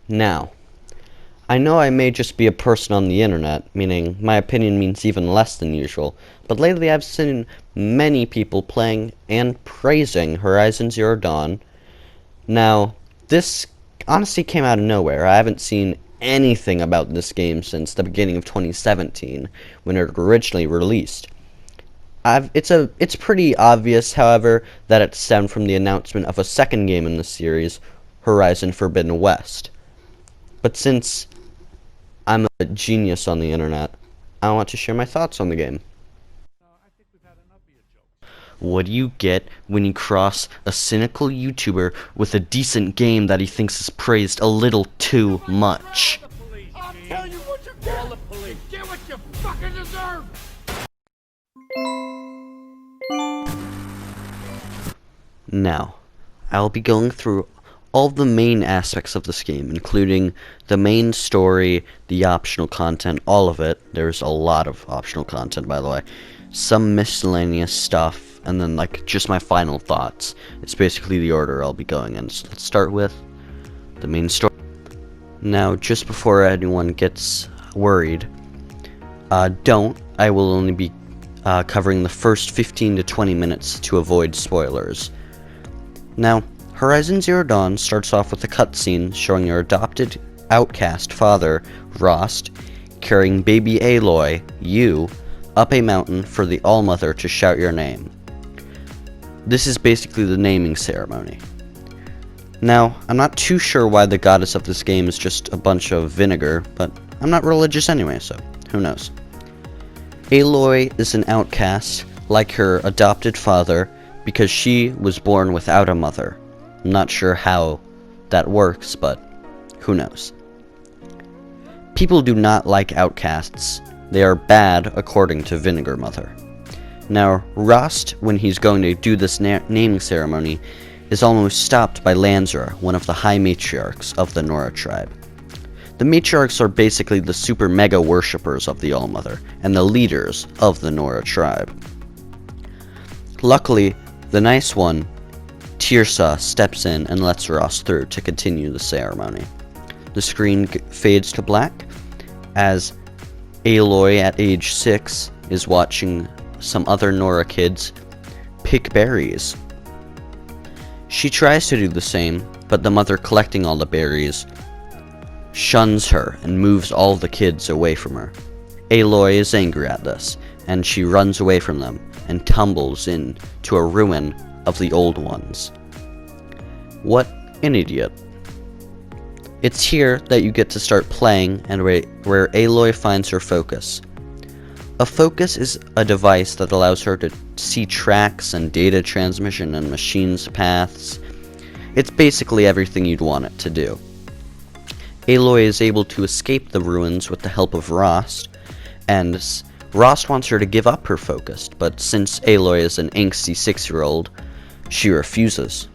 Now, I know I may just be a person on the internet, meaning my opinion means even less than usual, but lately I've seen many people playing and praising Horizon Zero Dawn. Now, this honestly came out of nowhere. I haven't seen anything about this game since the beginning of 2017, when it originally released. It's pretty obvious, however, that it stemmed from the announcement of a second game in the series, Horizon Forbidden West. But since I'm a genius on the internet, I want to share my thoughts on the game. What do you get when you cross a cynical YouTuber with a decent game that he thinks is praised a little too much? I'll tell you what you get! Call the police! Get what you fucking deserve! Now, I'll be going through all the main aspects of this game, including the main story, the optional content, all of it. There's a lot of optional content, by the way. Some miscellaneous stuff, and then, just my final thoughts. It's basically the order I'll be going in. So let's start with the main story. Now, just before anyone gets worried, I will only be covering the first 15 to 20 minutes to avoid spoilers. Now, Horizon Zero Dawn starts off with a cutscene showing your adopted outcast father, Rost, carrying baby Aloy, you, up a mountain for the Allmother to shout your name. This is basically the naming ceremony. Now, I'm not too sure why the goddess of this game is just a bunch of vinegar, but I'm not religious anyway, so who knows. Aloy is an outcast, like her adopted father, because she was born without a mother. I'm not sure how that works, but who knows. People do not like outcasts. They are bad according to Vinegar Mother. Now, Rost, when he's going to do this naming ceremony, is almost stopped by Lansra, one of the high matriarchs of the Nora tribe. The matriarchs are basically the super mega worshippers of the Allmother, and the leaders of the Nora tribe. Luckily, the nice one, Tirsa, steps in and lets Rost through to continue the ceremony. The screen fades to black as Aloy, at age 6, is watching some other Nora kids pick berries. She tries to do the same, but the mother collecting all the berries shuns her and moves all the kids away from her. Aloy is angry at this, and she runs away from them and tumbles into a ruin of the old ones. What an idiot. It's here that you get to start playing and where Aloy finds her focus. A focus is a device that allows her to see tracks and data transmission and machines' paths. It's basically everything you'd want it to do. Aloy is able to escape the ruins with the help of Rost, and Rost wants her to give up her focus, but since Aloy is an angsty 6-year-old, she refuses.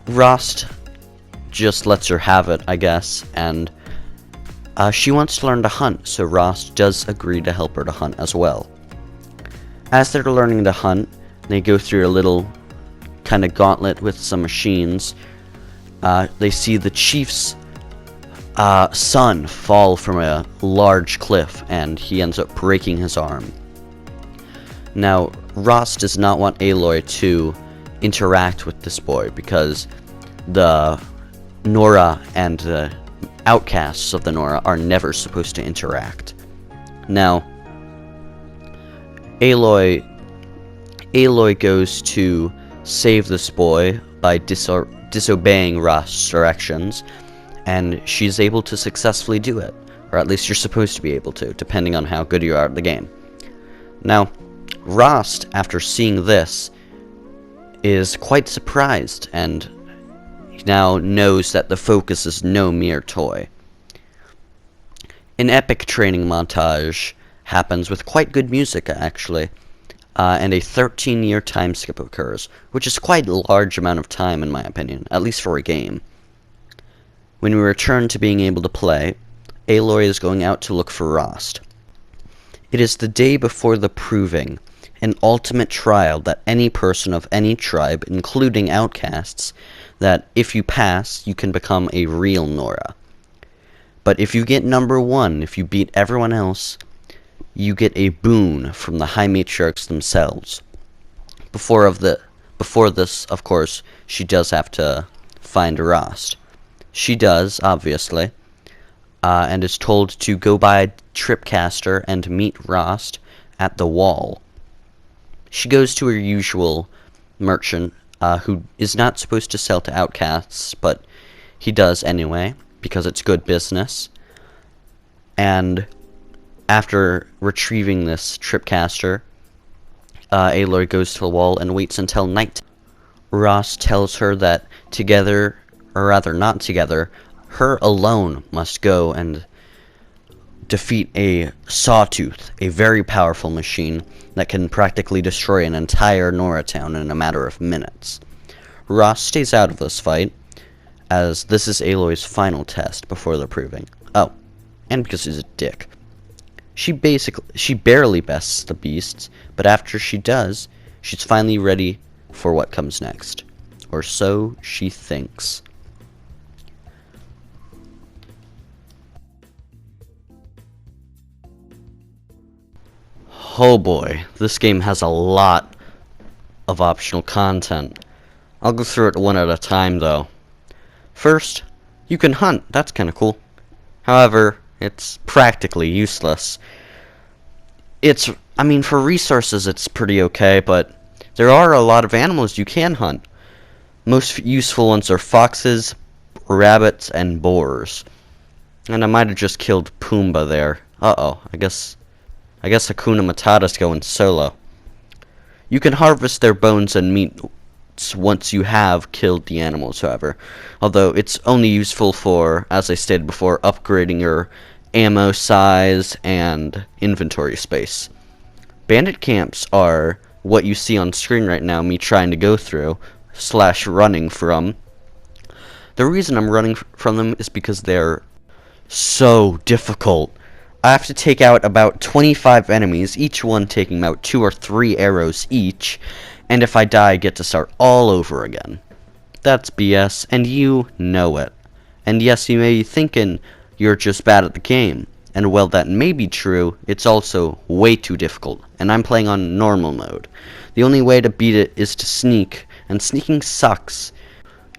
Rost just lets her have it, I guess, and she wants to learn to hunt, so Rost does agree to help her to hunt as well. As they're learning to hunt, they go through a little kind of gauntlet with some machines. They see the chief's son fall from a large cliff, and he ends up breaking his arm. Now, Rost does not want Aloy to interact with this boy because the Nora and the outcasts of the Nora are never supposed to interact. Now, Aloy goes to save this boy by disobeying Rost's directions, and she's able to successfully do it, or at least you're supposed to be able to, depending on how good you are at the game. Now, Rost, after seeing this, is quite surprised, and now knows that the focus is no mere toy. An epic training montage happens with quite good music, actually, and a 13-year time skip occurs, which is quite a large amount of time in my opinion, at least for a game. When we return to being able to play, Aloy is going out to look for Rost. It is the day before the Proving, an ultimate trial that any person of any tribe, including outcasts, that if you pass, you can become a real Nora. But if you get number 1, if you beat everyone else, you get a boon from the High Matriarchs themselves. Before this, of course, she does have to find Rost. She does, obviously, and is told to go by Tripcaster and meet Rost at the wall. She goes to her usual merchant, who is not supposed to sell to outcasts, but he does anyway, because it's good business. And after retrieving this Tripcaster, Aloy goes to the wall and waits until night. Rost tells her that together, or rather not together, her alone must go and defeat a Sawtooth, a very powerful machine that can practically destroy an entire Nora town in a matter of minutes. Rost stays out of this fight, as this is Aloy's final test before the proving. Oh, and because he's a dick. She barely bests the beasts, but after she does, she's finally ready for what comes next. Or so she thinks. Oh boy, this game has a lot of optional content. I'll go through it one at a time though. First, you can hunt. That's kinda cool. However, it's practically useless. For resources it's pretty okay, but there are a lot of animals you can hunt. Most useful ones are foxes, rabbits, and boars. And I might have just killed Pumbaa there. Uh-oh, I guess Hakuna Matata's going solo. You can harvest their bones and meat once you have killed the animals, however. Although it's only useful for, as I stated before, upgrading your ammo size and inventory space. Bandit camps are what you see on screen right now, me trying to go through, / running from. The reason I'm running from them is because they're so difficult. I have to take out about 25 enemies, each one taking about 2 or 3 arrows each, and if I die, I get to start all over again. That's BS, and you know it. And yes, you may be thinking you're just bad at the game, and while that may be true, it's also way too difficult, and I'm playing on normal mode. The only way to beat it is to sneak, and sneaking sucks.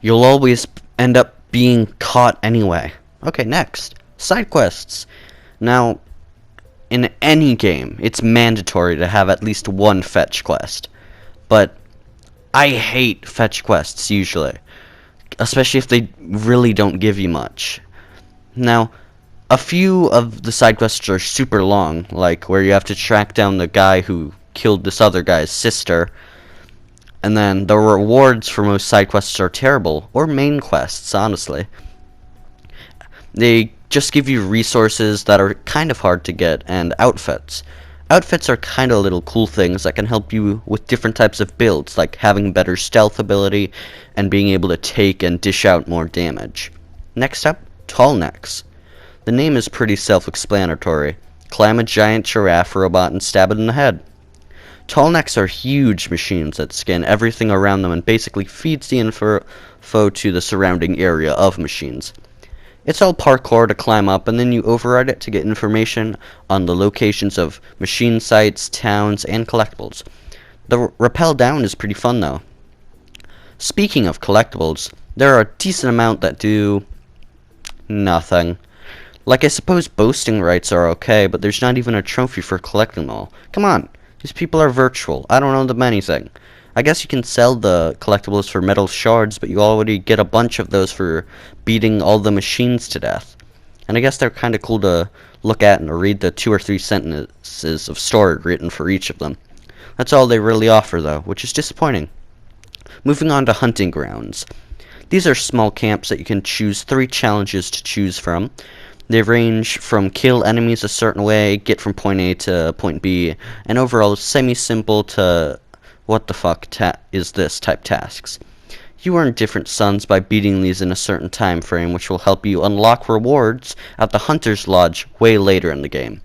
You'll always end up being caught anyway. Okay, next. Side quests. Now, in any game, it's mandatory to have at least one fetch quest. But I hate fetch quests, usually. Especially if they really don't give you much. Now, a few of the side quests are super long, like where you have to track down the guy who killed this other guy's sister. And then the rewards for most side quests are terrible, or main quests, honestly. They just give you resources that are kind of hard to get, and outfits. Outfits are kind of little cool things that can help you with different types of builds, like having better stealth ability and being able to take and dish out more damage. Next up, tall necks. The name is pretty self-explanatory. Climb a giant giraffe robot and stab it in the head. Tall necks are huge machines that scan everything around them and basically feeds the info to the surrounding area of machines. It's all parkour to climb up, and then you override it to get information on the locations of machine sites, towns, and collectibles. The rappel down is pretty fun, though. Speaking of collectibles, there are a decent amount that do nothing. Like, I suppose boasting rights are okay, but there's not even a trophy for collecting them all. Come on, these people are virtual. I don't know them anything. I guess you can sell the collectibles for metal shards, but you already get a bunch of those for beating all the machines to death. And I guess they're kind of cool to look at and read the 2 or 3 sentences of story written for each of them. That's all they really offer, though, which is disappointing. Moving on to hunting grounds. These are small camps that you can choose 3 challenges to choose from. They range from kill enemies a certain way, get from point A to point B, and overall semi-simple to what the fuck is this type tasks. You earn different suns by beating these in a certain time frame, which will help you unlock rewards at the Hunter's Lodge way later in the game.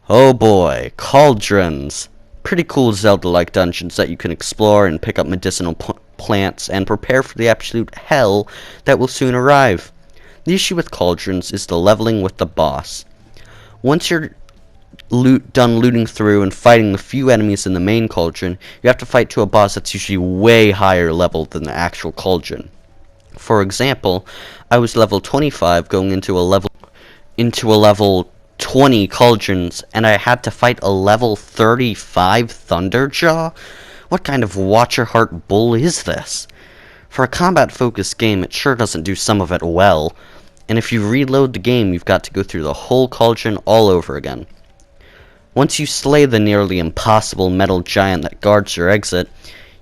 Oh boy, cauldrons! Pretty cool Zelda-like dungeons that you can explore and pick up medicinal plants, and prepare for the absolute hell that will soon arrive. The issue with cauldrons is the leveling with the boss. Once you're done looting through and fighting the few enemies in the main cauldron, you have to fight to a boss that's usually way higher level than the actual cauldron. For example, I was level 25 going into a level 20 cauldrons, and I had to fight a level 35 Thunderjaw? What kind of watch your heart bull is this? For a combat-focused game, it sure doesn't do some of it well, and if you reload the game, you've got to go through the whole cauldron all over again. Once you slay the nearly impossible metal giant that guards your exit,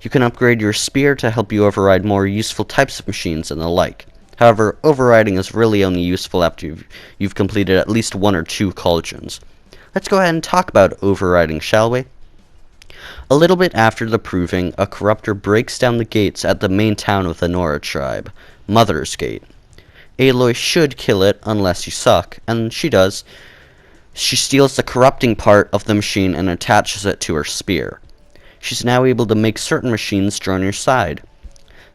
you can upgrade your spear to help you override more useful types of machines and the like. However, overriding is really only useful after you've completed at least 1 or 2 cauldrons. Let's go ahead and talk about overriding, shall we? A little bit after the proving, a corruptor breaks down the gates at the main town of the Nora tribe, Mother's Gate. Aloy should kill it unless you suck, and she does. She steals the corrupting part of the machine and attaches it to her spear. She's now able to make certain machines join her side.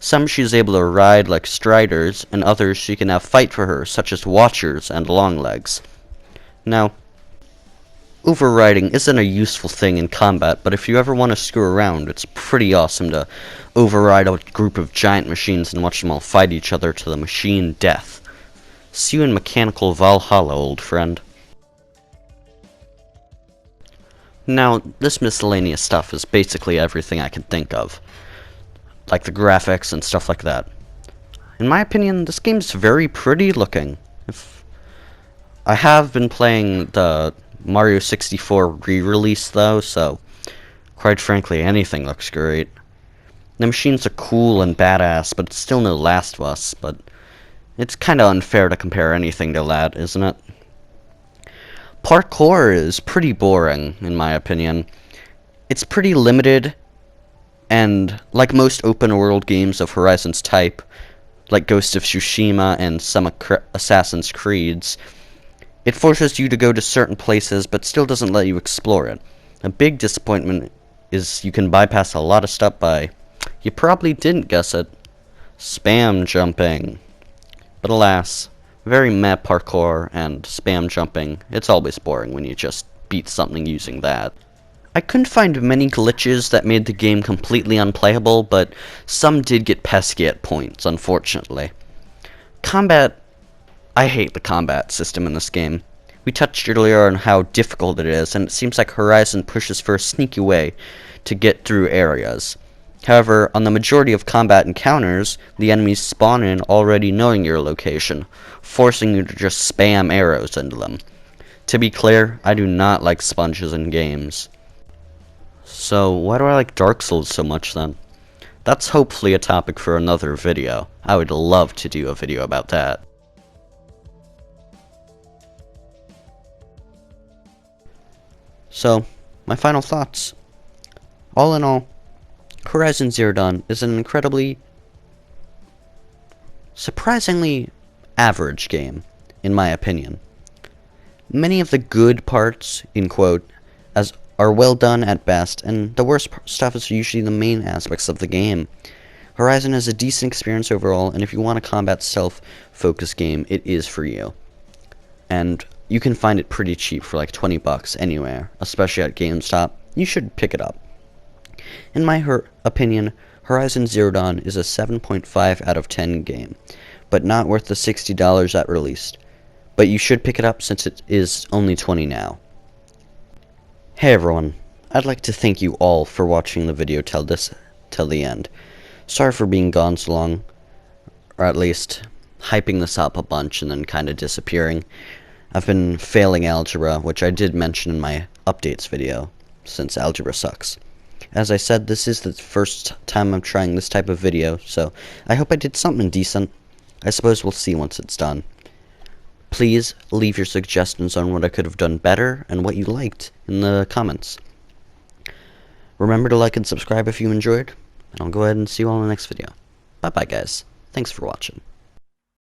Some she's able to ride like Striders, and others she can have fight for her, such as Watchers and Longlegs. Now, overriding isn't a useful thing in combat, but if you ever want to screw around, it's pretty awesome to override a group of giant machines and watch them all fight each other to the machine death. See you in Mechanical Valhalla, old friend. Now, this miscellaneous stuff is basically everything I can think of, like the graphics and stuff like that. In my opinion, this game's very pretty looking. I have been playing the Mario 64 re-release though, so quite frankly, anything looks great. The machines are cool and badass, but it's still no Last of Us, but it's kinda unfair to compare anything to that, isn't it? Parkour is pretty boring, in my opinion. It's pretty limited, and like most open-world games of Horizon's type, like Ghost of Tsushima and some Assassin's Creeds, it forces you to go to certain places, but still doesn't let you explore it. A big disappointment is you can bypass a lot of stuff by, you probably didn't guess it, spam jumping. But alas, very meh parkour and spam jumping, it's always boring when you just beat something using that. I couldn't find many glitches that made the game completely unplayable, but some did get pesky at points, unfortunately. Combat, I hate the combat system in this game. We touched earlier on how difficult it is, and it seems like Horizon pushes for a sneaky way to get through areas. However, on the majority of combat encounters, the enemies spawn in already knowing your location, forcing you to just spam arrows into them. To be clear, I do not like sponges in games. So, why do I like Dark Souls so much then? That's hopefully a topic for another video. I would love to do a video about that. So, my final thoughts. All in all, Horizon Zero Dawn is an incredibly, surprisingly average game, in my opinion. Many of the good parts, in quote, are well done at best, and the worst stuff is usually the main aspects of the game. Horizon is a decent experience overall, and if you want a combat stealth-focused game, it is for you. And you can find it pretty cheap for like $20 anywhere, especially at GameStop. You should pick it up. In my opinion, Horizon Zero Dawn is a 7.5 out of 10 game, but not worth the $60 at release. But you should pick it up since it is only $20 now. Hey everyone, I'd like to thank you all for watching the video till the end. Sorry for being gone so long, or at least hyping this up a bunch and then kinda disappearing. I've been failing algebra, which I did mention in my updates video, since algebra sucks. As I said, this is the first time I'm trying this type of video, so I hope I did something decent. I suppose we'll see once it's done. Please leave your suggestions on what I could have done better and what you liked in the comments. Remember to like and subscribe if you enjoyed, and I'll go ahead and see you all in the next video. Bye bye guys. Thanks for watching.